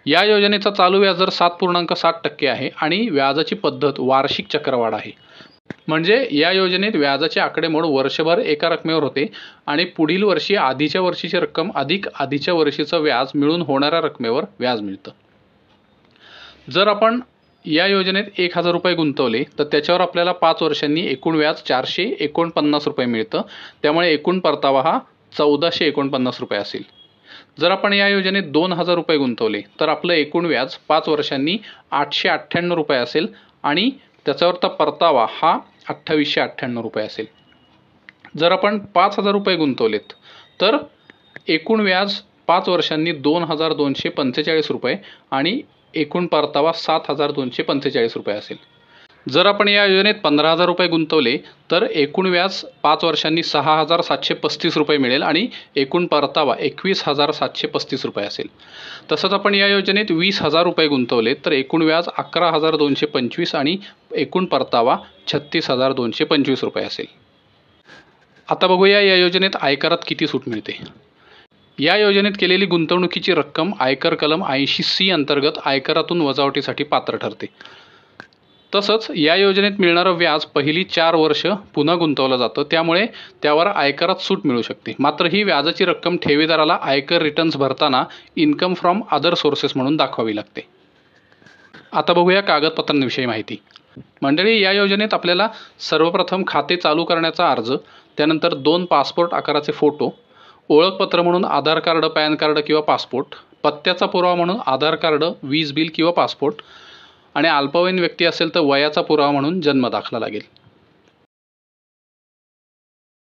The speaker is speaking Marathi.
या योजनेचा चालू व्याजदर 7.7% आहे आणि व्याजाची पद्धत वार्षिक चक्रवाढ आहे। म्हणजे या योजनेत व्याजाचे आकडेमोड वर्षभर एका रकमेवर होते आणि पुढील वर्षी आधीच्या वर्षीची रक्कम अधिक आधीच्या वर्षीचं व्याज मिळून होणाऱ्या रकमेवर व्याज मिळतं। जर आपण या योजनेत 1000 रुपये गुंतवले तर त्याच्यावर आपल्याला 5 वर्षांनी एकूण व्याज 449 रुपये मिळतं। त्यामुळे एकूण परतावा हा 1449 रुपये असेल। जर आपण या योजनेत 2000 रुपये गुंतवले तर आपलं एकूण व्याज 5 वर्षांनी 898 रुपये असेल आणि त्याच्यावरचा परतावा हा 2898 रुपये असेल। जर आपण 5000 रुपये गुंतवलेत तर एकूण व्याज 5 वर्षांनी 2245 रुपये आणि एकूण परतावा 7245 रुपये असेल। जर आपण या योजनेत 15000 रुपये गुंतवले तर एकूण व्याज 5 वर्षांनी 6735 रुपये मिळेल आणि एकूण परतावा 21735 रुपये असेल। तसंच आपण या योजनेत 20000 रुपये गुंतवले तर एकूण व्याज 11225 आणि एकूण परतावा 36225 रुपये असेल। आता बघूया या योजनेत आयकरात किती सूट मिळते। या योजनेत केलेली गुंतवणुकीची रक्कम आयकर कलम 80C अंतर्गत आयकरातून वजावटीसाठी पात्र ठरते। तसंच या योजनेत मिळणारं व्याज पहिली 4 वर्ष पुन्हा गुंतवलं जातं, त्यामुळे त्यावर आयकरात सूट मिळू शकते। मात्र ही व्याजाची रक्कम ठेवीदाराला आयकर रिटर्न्स भरताना इन्कम फ्रॉम अदर सोर्सेस म्हणून दाखवावी लागते। आता बघूया कागदपत्रांविषयी माहिती। मंडळी, या योजनेत आपल्याला सर्वप्रथम खाते चालू करण्याचा अर्ज, त्यानंतर 2 पासपोर्ट आकाराचे फोटो, ओळखपत्र म्हणून आधार कार्ड, पॅन कार्ड किंवा पासपोर्ट, पत्त्याचा पुरावा म्हणून आधार कार्ड, वीज बिल किंवा पासपोर्ट आणि अल्पवयीन व्यक्ती असेल तर वयाचा पुरावा म्हणून जन्म दाखला लागेल।